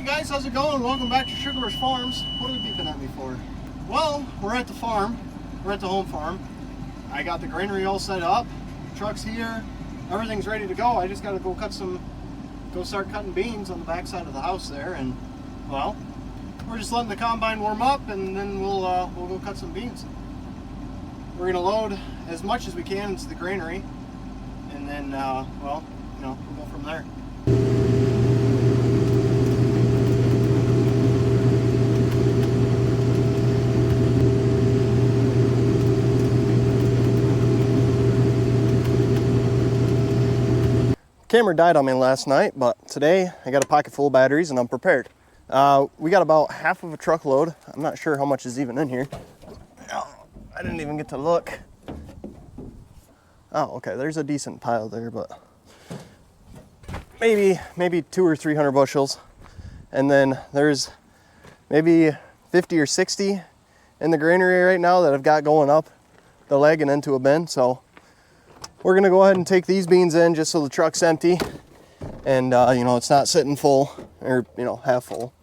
guys, how's it going? Welcome back to Sugar Rush Farms. What are we beeping at me for? Well, we're at the farm. We're at the home farm. I got the granary all set up. Truck's here. Everything's ready to go. I just got to go start cutting beans on the back side of the house there. And well, we're just letting the combine warm up, and then we'll go cut some beans. We're gonna load as much as we can into the granary, and then we'll go from there. Camera died on me last night, but today I got a pocket full of batteries and I'm prepared. We got about half of a truckload. I'm not sure how much is even in here. I didn't even get to look. Oh, okay, there's a decent pile there, but maybe 200 or 300 bushels. And then there's maybe 50 or 60 in the granary right now that I've got going up the leg and into a bin. So we're gonna go ahead and take these beans in just so the truck's empty and it's not sitting full or half full.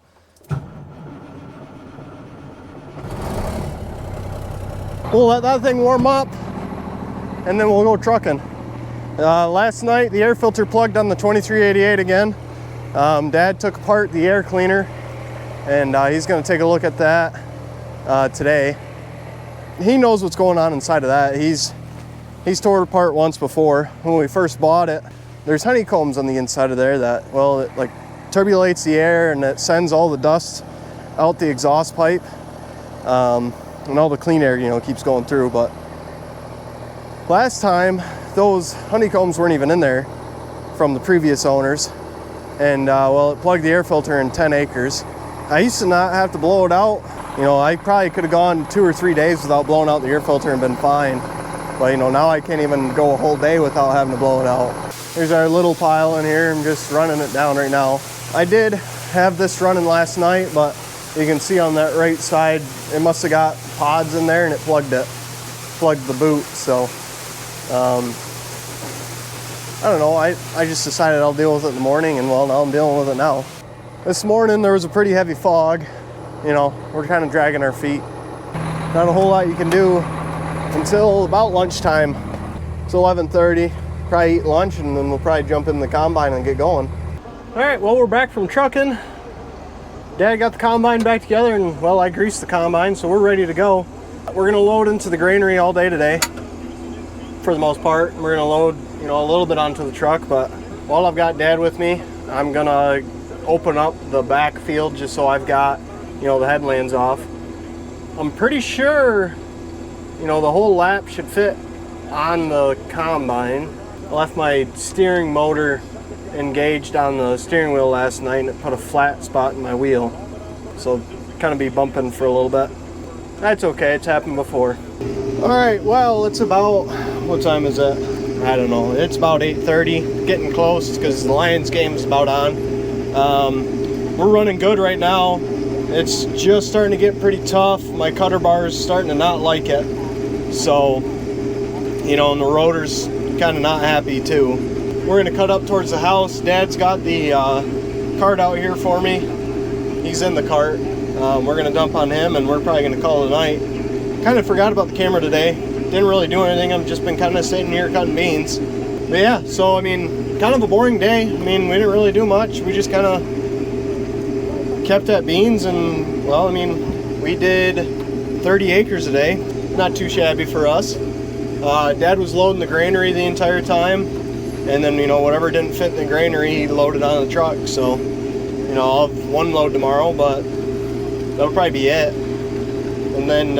We'll let that thing warm up and then we'll go trucking. Last night the air filter plugged on the 2388 again. Dad took apart the air cleaner and he's gonna take a look at that today. He knows what's going on inside of that. He's tore it apart once before when we first bought it. There's honeycombs on the inside of there that, well, it like turbulates the air and it sends all the dust out the exhaust pipe. And all the clean air, keeps going through. But last time, those honeycombs weren't even in there from the previous owners. And it plugged the air filter in 10 acres. I used to not have to blow it out. I probably could have gone 2 or 3 days without blowing out the air filter and been fine. But now I can't even go a whole day without having to blow it out. Here's our little pile in here. I'm just running it down right now. I did have this running last night, but you can see on that right side, it must have got pods in there and it plugged the boot. So, I don't know. I just decided I'll deal with it in the morning, and well, now I'm dealing with it now. This morning there was a pretty heavy fog. We're kind of dragging our feet. Not a whole lot you can do until about lunchtime. It's 11:30. Probably eat lunch and then we'll probably jump in the combine and get going. All right, well, we're back from trucking. Dad got the combine back together and, well, I greased the combine, so we're ready to go. We're gonna load into the granary all day today, for the most part. We're gonna load, a little bit onto the truck, but while I've got Dad with me, I'm gonna open up the back field just so I've got, the headlands off. I'm pretty sure the whole lap should fit on the combine. I left my steering motor engaged on the steering wheel last night and it put a flat spot in my wheel. So kind of be bumping for a little bit. That's okay, it's happened before. All right, well, it's about, what time is it? I don't know, it's about 8:30, getting close because the Lions game is about on. We're running good right now. It's just starting to get pretty tough. My cutter bar is starting to not like it. So, and the rotor's kind of not happy too. We're gonna cut up towards the house. Dad's got the cart out here for me. He's in the cart. We're gonna dump on him and we're probably gonna call it a night. Kind of forgot about the camera today. Didn't really do anything. I've just been kind of sitting here cutting beans. But yeah, so kind of a boring day. We didn't really do much. We just kind of kept at beans and, well, we did 30 acres a day. Not too shabby for us. Dad was loading the granary the entire time, and then whatever didn't fit in the granary he loaded on the truck. So I'll have one load tomorrow, but that'll probably be it. And then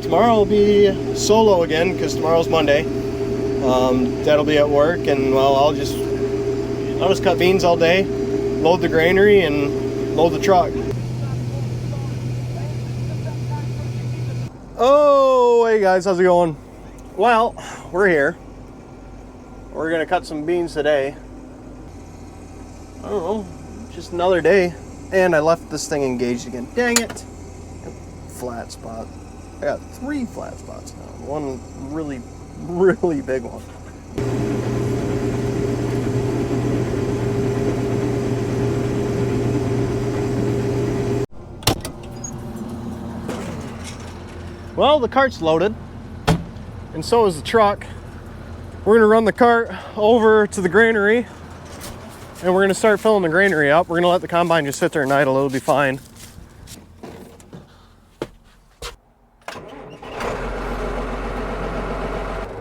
tomorrow will be solo again because tomorrow's Monday. Dad'll be at work, and I'll just cut beans all day, load the granary, and load the truck. Oh, hey guys, how's it going? Well, we're here. We're gonna cut some beans today. I don't know, just another day. And I left this thing engaged again. Dang it. Flat spot. I got 3 flat spots now. One really, really big one. Well, the cart's loaded, and so is the truck. We're gonna run the cart over to the granary, and we're gonna start filling the granary up. We're gonna let the combine just sit there and idle, it'll be fine.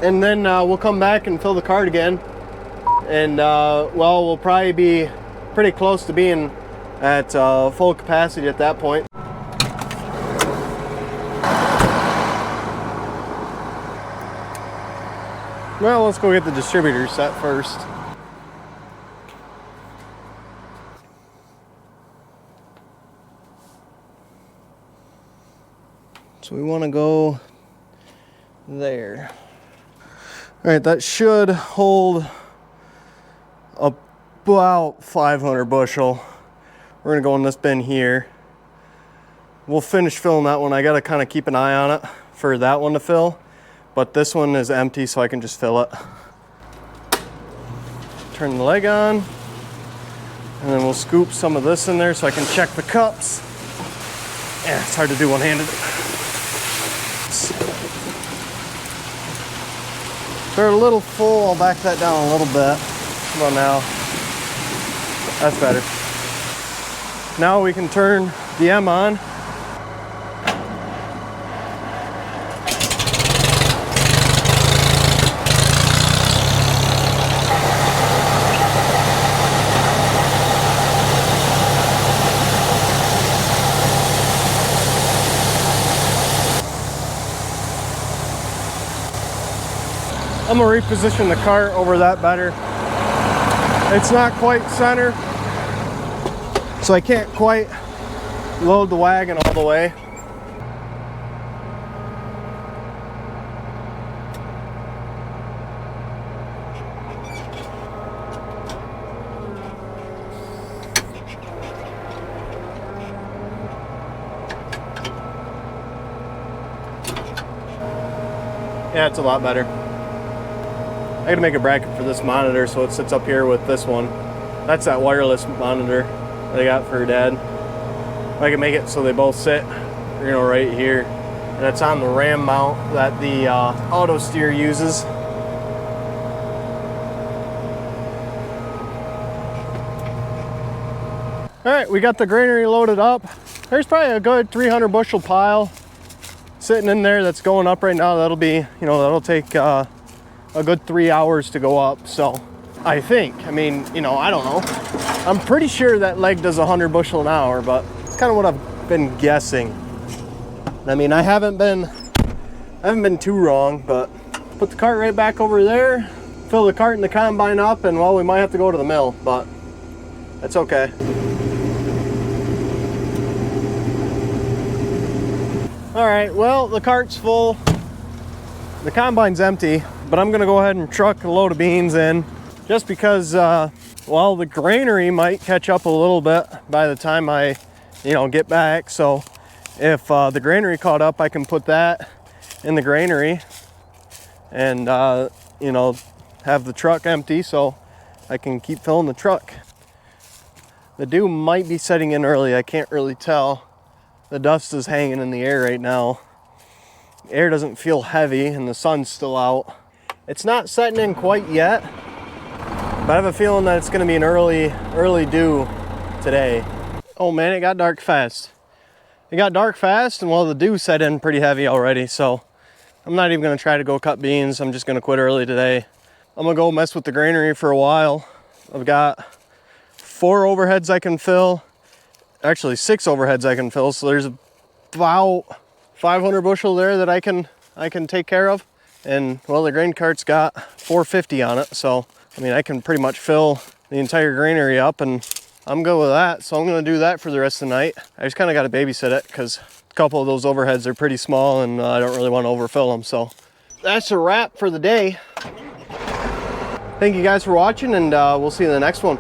And then we'll come back and fill the cart again. And well, we'll probably be pretty close to being at full capacity at that point. Well, let's go get the distributor set first. So we want to go there. All right, that should hold about 500 bushel. We're gonna go in this bin here. We'll finish filling that one. I gotta kind of keep an eye on it for that one to fill, but this one is empty, so I can just fill it. Turn the leg on, and then we'll scoop some of this in there so I can check the cups. Yeah, it's hard to do one-handed. They're a little full. I'll back that down a little bit. Come on now. That's better. Now we can turn the M on. I'm gonna reposition the cart over that better. It's not quite center, so I can't quite load the wagon all the way. Yeah, it's a lot better. I gotta make a bracket for this monitor so it sits up here with this one. That's that wireless monitor that I got for Dad. I can make it so they both sit, you know, right here. And it's on the RAM mount that the auto steer uses. All right, we got the granary loaded up. There's probably a good 300 bushel pile sitting in there that's going up right now. That'll be, you know, that'll take a good 3 hours to go up. So I think, I mean, you know, I don't know. I'm pretty sure that leg does 100 bushel an hour, but it's kind of what I've been guessing. I mean, I haven't been too wrong, but put the cart right back over there, fill the cart and the combine up, and well, we might have to go to the mill, but that's okay. All right, well, the cart's full. The combine's empty, but I'm gonna go ahead and truck a load of beans in just because, well, the granary might catch up a little bit by the time I, you know, get back. So if the granary caught up, I can put that in the granary and, you know, have the truck empty so I can keep filling the truck. The dew might be setting in early. I can't really tell. The dust is hanging in the air right now. The air doesn't feel heavy and the sun's still out. It's not setting in quite yet, but I have a feeling that it's gonna be an early dew today. Oh man, it got dark fast. It got dark fast, and well, the dew set in pretty heavy already, so I'm not even gonna try to go cut beans. I'm just gonna quit early today. I'm gonna go mess with the granary for a while. I've got 4 overheads I can fill. Actually 6 overheads I can fill, so there's about 500 bushel there that I can take care of. And well, the grain cart's got 450 on it, so I mean, I can pretty much fill the entire granary up, and I'm good with that. So I'm gonna do that for the rest of the night. I just kind of got to babysit it because a couple of those overheads are pretty small, and I don't really want to overfill them. So that's a wrap for the day. Thank you guys for watching, and we'll see you in the next one.